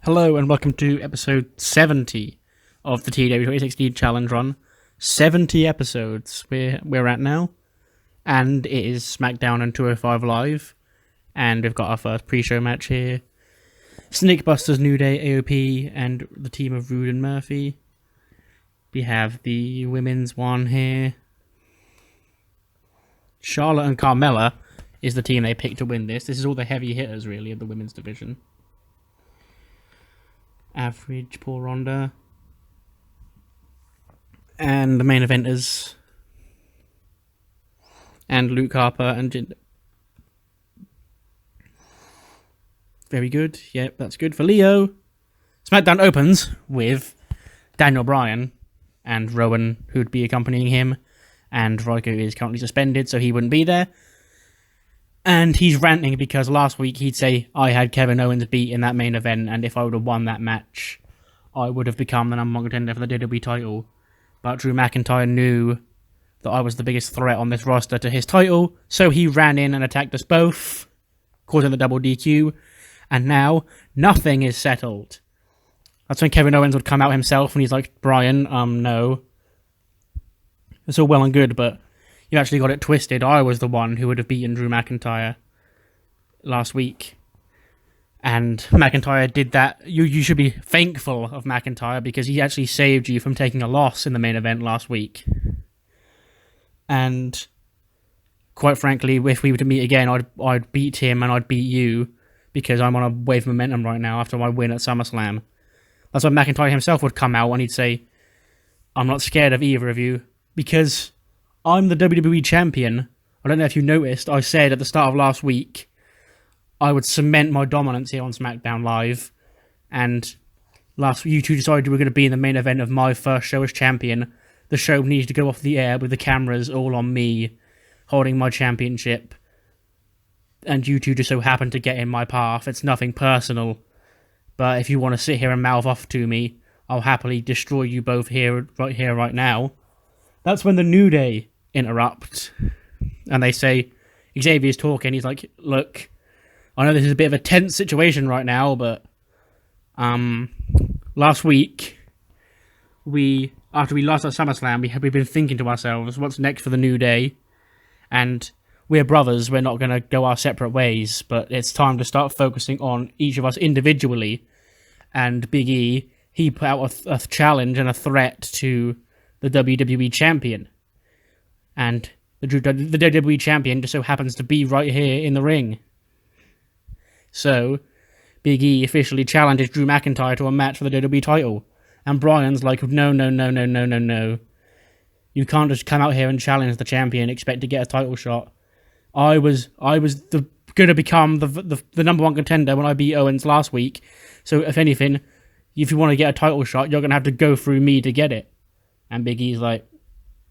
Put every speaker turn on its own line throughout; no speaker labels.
Hello and welcome to episode 70 of the TEW 2016 Challenge Run. 70 episodes we're at now, and it is SmackDown and 205 Live, and we've got our first pre-show match here. Snakebusters, New Day, AOP, and the team of Rude and Murphy. We have the women's one here. Charlotte and Carmella is the team they picked to win this. This is all the heavy hitters, really, of the women's division. Average, Paul Ronda. And the main eventers. And Luke Harper and Jinder. Very good. Yep, that's good for Leo. SmackDown opens with Daniel Bryan and Rowan, who'd be accompanying him. And Rico is currently suspended, so he wouldn't be there. And he's ranting because last week he'd say, I had Kevin Owens beat in that main event, and if I would have won that match, I would have become the number one contender for the WWE title. But Drew McIntyre knew that I was the biggest threat on this roster to his title, so he ran in and attacked us both, causing the double DQ, and now nothing is settled. That's when Kevin Owens would come out himself, and he's like, Bryan, no. It's all well and good, but you actually got it twisted. I was the one who would have beaten Drew McIntyre last week. And McIntyre did that. You should be thankful of McIntyre because he actually saved you from taking a loss in the main event last week. And quite frankly, if we were to meet again, I'd beat him and I'd beat you because I'm on a wave of momentum right now after my win at SummerSlam. That's why McIntyre himself would come out and he'd say, I'm not scared of either of you because I'm the WWE champion. I don't know if you noticed, I said at the start of last week, I would cement my dominance here on SmackDown Live. And last week, you two decided you were going to be in the main event of my first show as champion. The show needed to go off the air with the cameras all on me, holding my championship. And you two just so happened to get in my path. It's nothing personal. But if you want to sit here and mouth off to me, I'll happily destroy you both right now. That's when the New Day interrupt, and they say, Xavier's talking, he's like, look, I know this is a bit of a tense situation right now, but last week, after we lost at SummerSlam, we've been thinking to ourselves, what's next for the New Day? And we're brothers, we're not going to go our separate ways, but it's time to start focusing on each of us individually. And Big E, he put out a challenge and a threat to the WWE champion. And the WWE champion just so happens to be right here in the ring. So, Big E officially challenges Drew McIntyre to a match for the WWE title. And Bryan's like, no. You can't just come out here and challenge the champion and expect to get a title shot. I was going to become the number one contender when I beat Owens last week. So, if anything, if you want to get a title shot, you're going to have to go through me to get it. And Big E's like,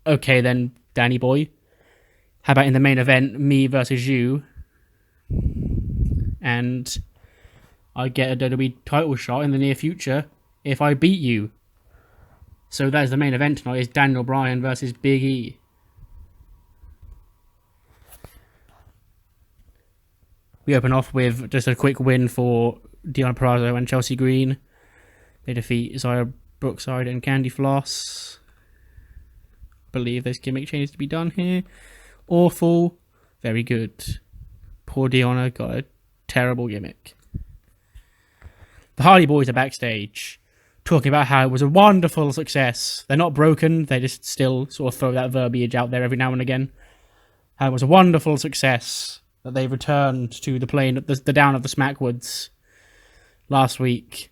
okay then, Danny boy. How about in the main event, me versus you? And I get a WWE title shot in the near future if I beat you. So that is the main event tonight, is Daniel Bryan versus Big E. We open off with just a quick win for Deonna Purrazzo and Chelsea Green. They defeat Xia Brookside and Candy Floss. Believe there's gimmick changes to be done here. Awful. Very good. Poor Deonna got a terrible gimmick. The Hardy Boys are backstage talking about how it was a wonderful success. They're not broken. They just still sort of throw that verbiage out there every now and again. How it was a wonderful success that they returned to the plane, the down of the Smackwoods last week.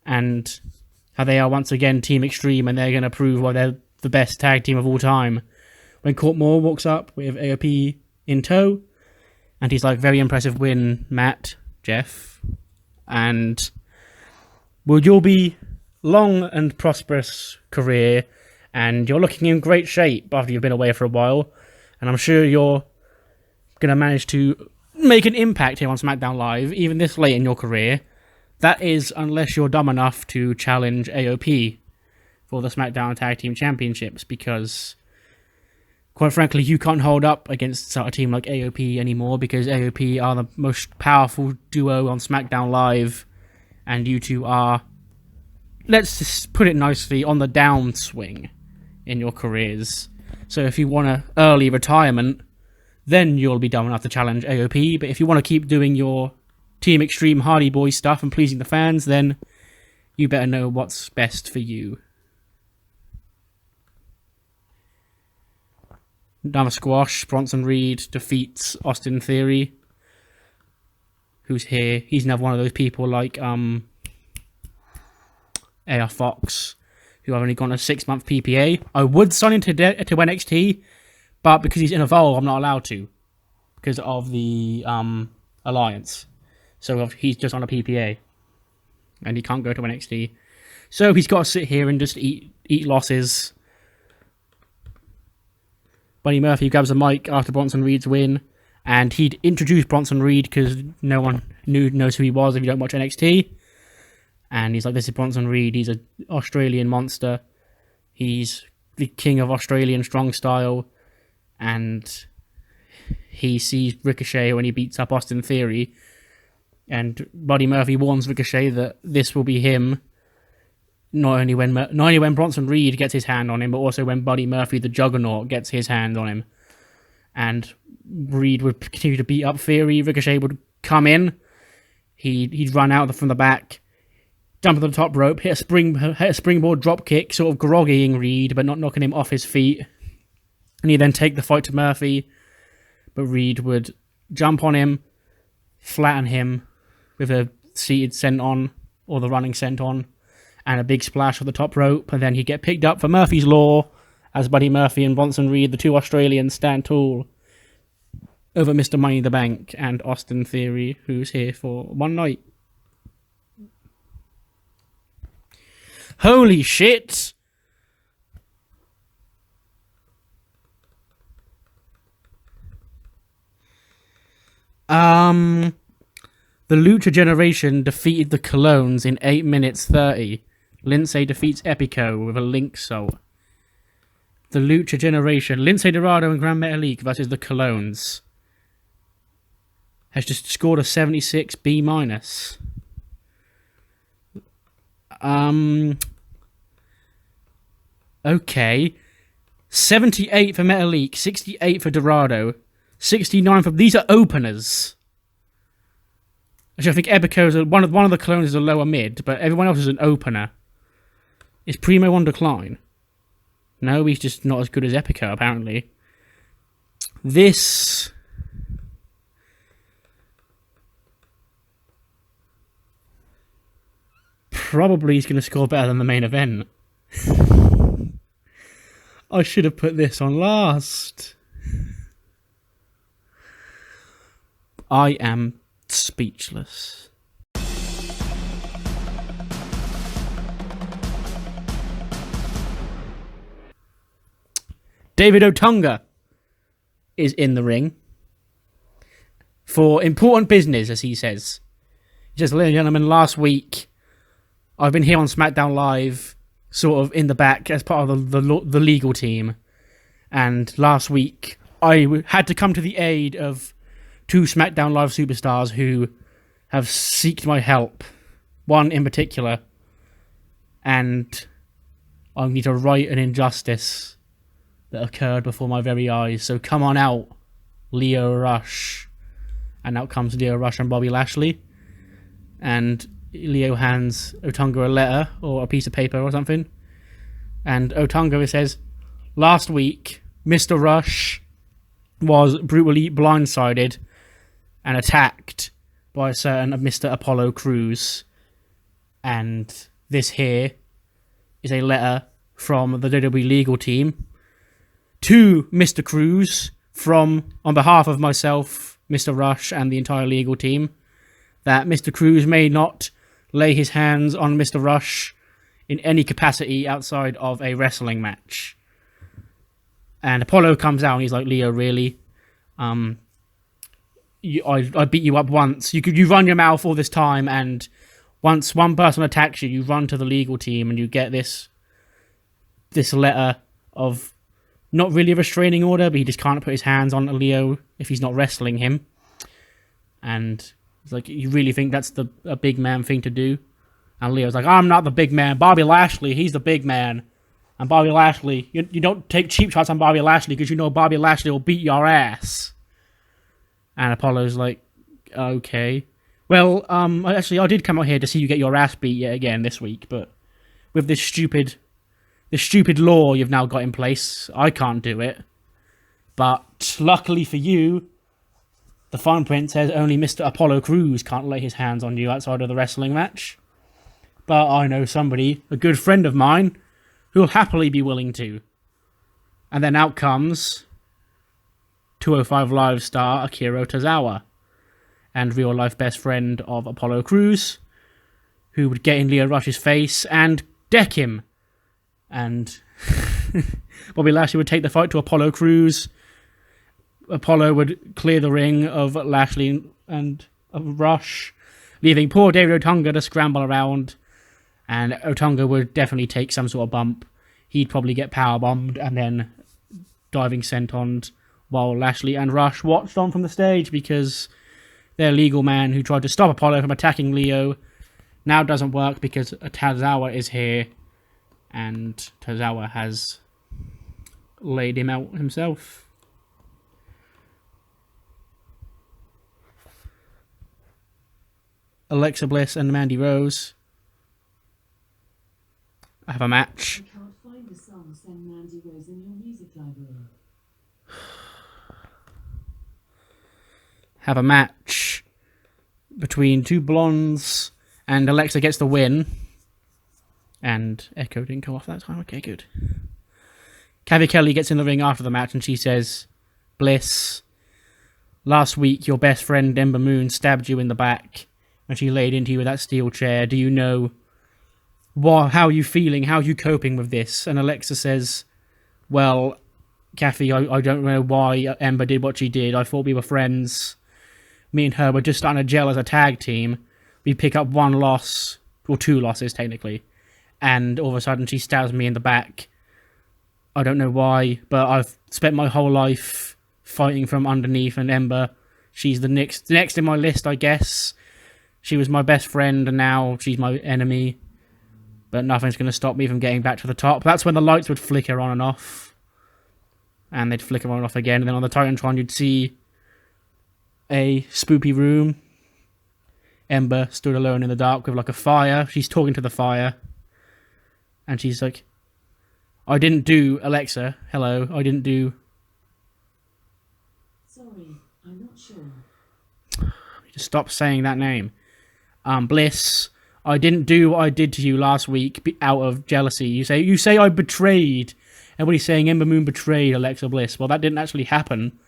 And how they are once again Team Extreme and they're going to prove why they're the best tag team of all time. When Court Moore walks up with AOP in tow, and he's like, very impressive win, Matt, Jeff, and well, you'll be long and prosperous career, and you're looking in great shape after you've been away for a while, and I'm sure you're going to manage to make an impact here on SmackDown Live, even this late in your career. That is, unless you're dumb enough to challenge AOP for the SmackDown Tag Team Championships, because, quite frankly, you can't hold up against a team like AOP anymore, because AOP are the most powerful duo on SmackDown Live, and you two are, let's just put it nicely, on the downswing in your careers. So if you want an early retirement, then you'll be dumb enough to challenge AOP. But if you want to keep doing your Team Extreme Hardy Boy stuff and pleasing the fans, then you better know what's best for you. Another squash. Bronson Reed defeats Austin Theory, who's here. He's another one of those people like AR Fox, who have only gone a 6-month PPA. I would sign him to NXT, but because he's in Evolve, I'm not allowed to, because of the alliance. So he's just on a PPA, and he can't go to NXT. So he's got to sit here and just eat losses. Buddy Murphy grabs the mic after Bronson Reed's win, and he'd introduced Bronson Reed because no one knows who he was if you don't watch NXT. And he's like, this is Bronson Reed. He's an Australian monster. He's the king of Australian strong style. And he sees Ricochet when he beats up Austin Theory. And Buddy Murphy warns Ricochet that this will be him. Not only when Bronson Reed gets his hand on him, but also when Buddy Murphy, the Juggernaut, gets his hand on him. And Reed would continue to beat up Theory. Ricochet would come in. He'd run out from the back, jump to the top rope, hit a springboard drop kick, sort of groggying Reed, but not knocking him off his feet. And he'd then take the fight to Murphy, but Reed would jump on him, flatten him with a seated senton, or the running senton, and a big splash on the top rope, and then he'd get picked up for Murphy's Law as Buddy Murphy and Bronson Reed, the two Australians, stand tall over Mr. Money in the Bank and Austin Theory, who's here for one night. Holy shit! The Lucha Generation defeated the Colognes in 8 minutes 30. Lindsay defeats Epico with a link salt. The Lucha Generation, Lindsay Dorado and Grand Metalik versus the Colognes, has just scored a 76 B-. Okay. 78 for Metalik, 68 for Dorado, 69 for... These are openers. Actually, I think Epico's one of the Colognes is a lower mid, but everyone else is an opener. Is Primo on decline? No, he's just not as good as Epico, apparently. This... probably is going to score better than the main event. I should have put this on last. I am speechless. David Otunga is in the ring for important business, as he says. He says, ladies and gentlemen, last week I've been here on SmackDown Live, sort of in the back as part of the legal team. And last week I had to come to the aid of two SmackDown Live superstars who have sought my help. One in particular. And I need to right an injustice that occurred before my very eyes. So come on out, Leo Rush. And out comes Leo Rush and Bobby Lashley. And Leo hands Otunga a letter or a piece of paper or something. And Otunga says, last week, Mr. Rush was brutally blindsided and attacked by a certain Mr. Apollo Crews. And this here is a letter from the WWE legal team to Mr. Crews on behalf of myself, Mr. Rush, and the entire legal team, that Mr. Crews may not lay his hands on Mr. Rush in any capacity outside of a wrestling match. And Apollo comes out and he's like, Leo, really? I beat you up once. You run your mouth all this time, and once one person attacks you, you run to the legal team and you get this letter of not really a restraining order, but he just can't put his hands on Leo if he's not wrestling him. And it's like, you really think that's a big man thing to do? And Leo's like, I'm not the big man. Bobby Lashley, he's the big man. And Bobby Lashley, you don't take cheap shots on Bobby Lashley because you know Bobby Lashley will beat your ass. And Apollo's like, okay. Well, actually, I did come out here to see you get your ass beat yet again this week, but with this stupid law you've now got in place, I can't do it. But luckily for you, the fine print says only Mr. Apollo Crews can't lay his hands on you outside of the wrestling match. But I know somebody, a good friend of mine, who'll happily be willing to. And then out comes 205 Live star Akira Tozawa, and real-life best friend of Apollo Crews, who would get in Lio Rush's face and deck him. And Bobby Lashley would take the fight to Apollo Crews. Apollo would clear the ring of Lashley and of Rush, leaving poor David Otunga to scramble around. And Otunga would definitely take some sort of bump. He'd probably get powerbombed and then diving sentoned, while Lashley and Rush watched on from the stage because their legal man who tried to stop Apollo from attacking Lio now doesn't work because Tozawa is here, and Tozawa has laid him out himself. Alexa Bliss and Mandy Rose have a match.
You can't find a song, send Mandy Rose in your music library.
Have a match between two blondes, and Alexa gets the win. And Echo didn't come off that time. Okay, good. Kathy Kelly gets in the ring after the match, and she says, Bliss, last week your best friend Ember Moon stabbed you in the back when she laid into you with that steel chair. Do you know how are you feeling? How are you coping with this? And Alexa says, well, Kathy, I don't know why Ember did what she did. I thought we were friends. Me and her were just starting to gel as a tag team. We pick up one loss, or two losses technically, and all of a sudden she stabs me in the back. I don't know why, but I've spent my whole life fighting from underneath, and Ember, she's the next in my list, I guess. She was my best friend, and now she's my enemy. But nothing's going to stop me from getting back to the top. That's when the lights would flicker on and off. And they'd flicker on and off again. And then on the Titantron, you'd see a spoopy room. Ember stood alone in the dark with like a fire. She's talking to the fire. And she's like, I didn't do, Alexa, hello, I didn't do...
Sorry, I'm not sure.
Just stop saying that name. Bliss, I didn't do what I did to you last week out of jealousy. You say I betrayed. Everybody's saying Ember Moon betrayed Alexa Bliss. Well, that didn't actually happen.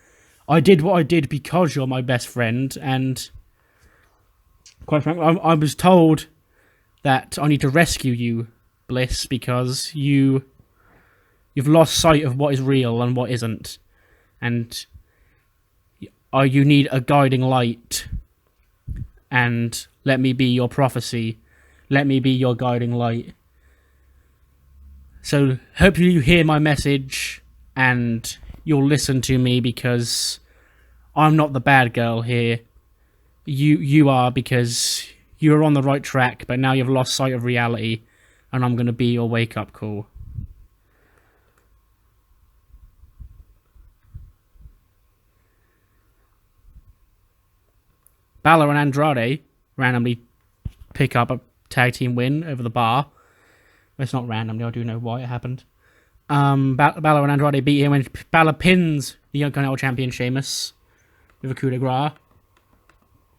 I did what I did because you're my best friend, and quite frankly, I was told that I need to rescue you, Bliss, because you've lost sight of what is real and what isn't, and you need a guiding light, and let me be your prophecy. Let me be your guiding light. So, hopefully you hear my message, and you'll listen to me, because I'm not the bad girl here. You are, because you're on the right track, but now you've lost sight of reality, and I'm going to be your wake-up call. Balor and Andrade randomly pick up a tag team win over the Bar. It's not randomly, I do know why it happened. Balor and Andrade beat him when Balor pins the Intercontinental champion Sheamus with a coup de grace.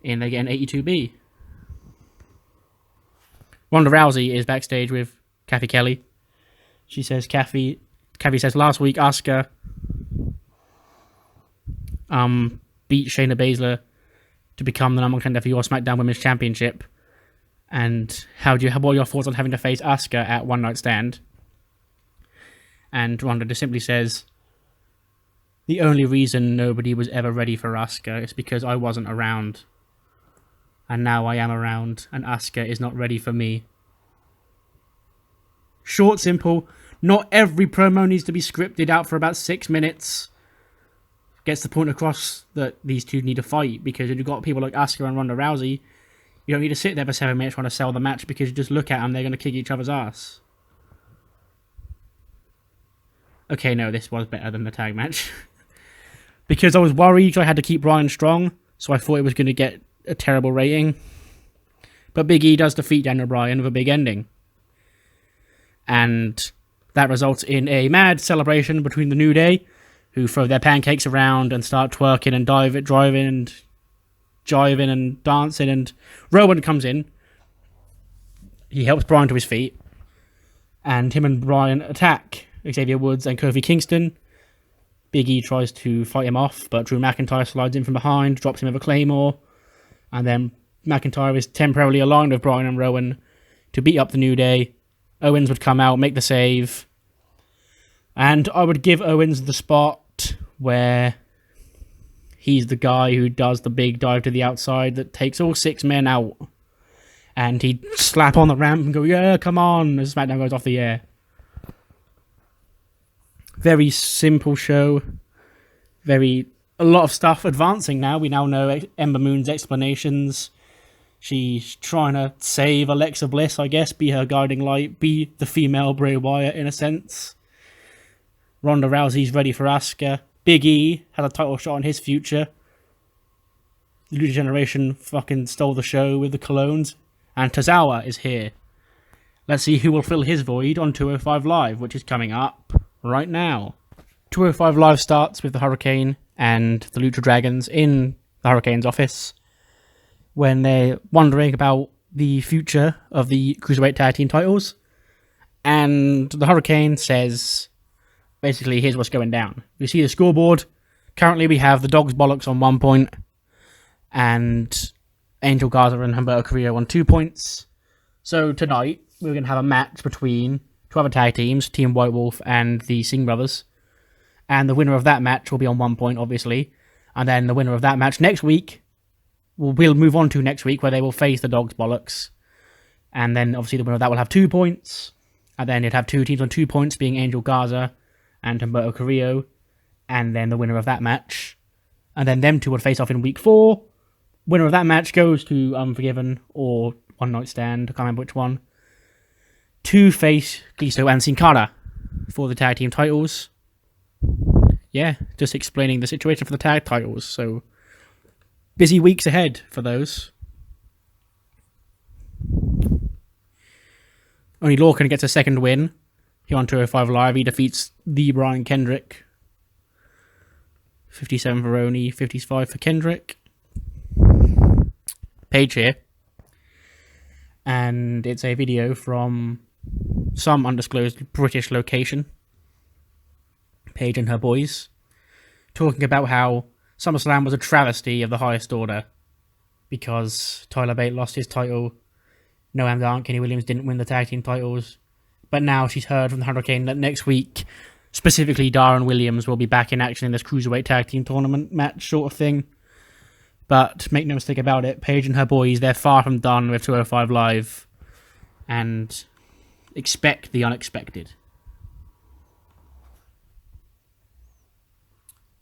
And they get an 82B. Ronda Rousey is backstage with Kathy Kelly. She says, Kathy says, last week Asuka beat Shayna Baszler to become the number one contender for your SmackDown Women's Championship. And what are your thoughts on having to face Asuka at One Night Stand? And Ronda just simply says, the only reason nobody was ever ready for Asuka is because I wasn't around. And now I am around, and Asuka is not ready for me. Short, simple. Not every promo needs to be scripted out for about 6 minutes. Gets the point across that these two need to fight, because if you've got people like Asuka and Ronda Rousey, You don't need to sit there for 7 minutes trying to sell the match, because you just look at them, they're going to kick each other's ass. Okay, no, this was better than the tag match. Because I was worried I had to keep Bryan strong, so I thought it was going to get a terrible rating. But Big E does defeat Daniel Bryan with a big ending. And that results in a mad celebration between the New Day, who throw their pancakes around and start twerking and driving and jiving and dancing, and Rowan comes in. He helps Bryan to his feet, and him and Bryan attack Xavier Woods and Kofi Kingston. Big E tries to fight him off, but Drew McIntyre slides in from behind, drops him with a Claymore, and then McIntyre is temporarily aligned with Bryan and Rowan to beat up the New Day. Owens would come out, make the save, and I would give Owens the spot where he's the guy who does the big dive to the outside that takes all 6 men out. And he'd slap on the ramp and go, yeah, come on, as SmackDown goes off the air. Very simple show. A lot of stuff advancing now. We now know Ember Moon's explanations. She's trying to save Alexa Bliss, I guess, be her guiding light, be the female Bray Wyatt in a sense. Ronda Rousey's ready for Asuka. Big E had a title shot on his future. The Lucha Generation fucking stole the show with the Colognes. And Tozawa is here. Let's see who will fill his void on 205 Live, which is coming up right now. 205 Live starts with the Hurricane and the Lucha Dragons in the Hurricane's office when they're wondering about the future of the Cruiserweight Tag Team titles. And the Hurricane says, basically, here's what's going down. You see the scoreboard. Currently, we have the Dog's Bollocks on 1 point and Angel Garza and Humberto Carrillo on 2 points. So tonight, we're going to have a match between 2 other tag teams, Team White Wolf and the Singh Brothers. And the winner of that match will be on 1 point, obviously. And then the winner of that match next week, we'll move on to next week, where they will face the Dog's Bollocks. And then, obviously, the winner of that will have 2 points. And then you'd have 2 teams on 2 points, being Angel Garza and Humberto Carrillo. And then the winner of that match. And then them 2 would face off in week 4. Winner of that match goes to Unforgiven or One Night Stand, I can't remember which one, to face Gliso and Sin Cara for the tag team titles. Yeah, just explaining the situation for the tag titles. So, busy weeks ahead for those. Only Lorcan gets a second win here on 205 Live. He defeats the Brian Kendrick. 57 for Oney, 55 for Kendrick. Page here. And it's a video from some undisclosed British location. Paige and her boys talking about how SummerSlam was a travesty of the highest order because Tyler Bate lost his title, Noam Dar and Kenny Williams didn't win the tag team titles, but now she's heard from the Hurricane that next week, specifically Dar and Williams will be back in action in this Cruiserweight tag team tournament match sort of thing. But make no mistake about it, Paige and her boys, they're far from done with 205 Live, and expect the unexpected.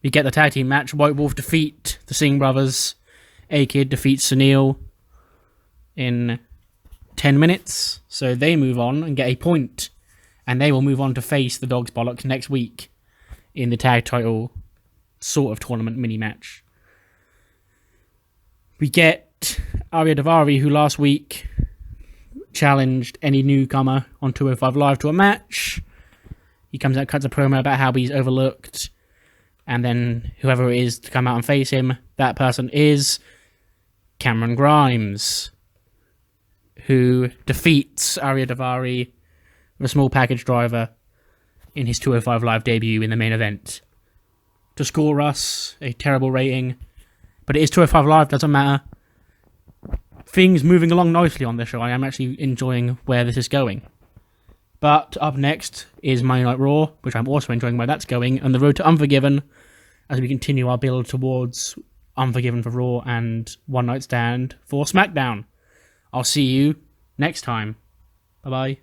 We get the tag team match. White Wolf defeat the Singh Brothers. A-Kid defeats Sunil in 10 minutes. So they move on and get a point. And they will move on to face the Dog's Bollocks next week in the tag title sort of tournament mini-match. We get Arya Daivari, who last week challenged any newcomer on 205 Live to a match. He comes out, cuts a promo about how he's overlooked. And then whoever it is to come out and face him, that person is Cameron Grimes, who defeats Arya Daivari with a small package driver in his 205 Live debut in the main event. To score us a terrible rating, but it is 205 Live, doesn't matter. Things moving along nicely on this show. I am actually enjoying where this is going. But up next is Monday Night Raw, which I'm also enjoying where that's going, and the road to Unforgiven as we continue our build towards Unforgiven for Raw and One Night Stand for SmackDown. I'll see you next time. Bye-bye.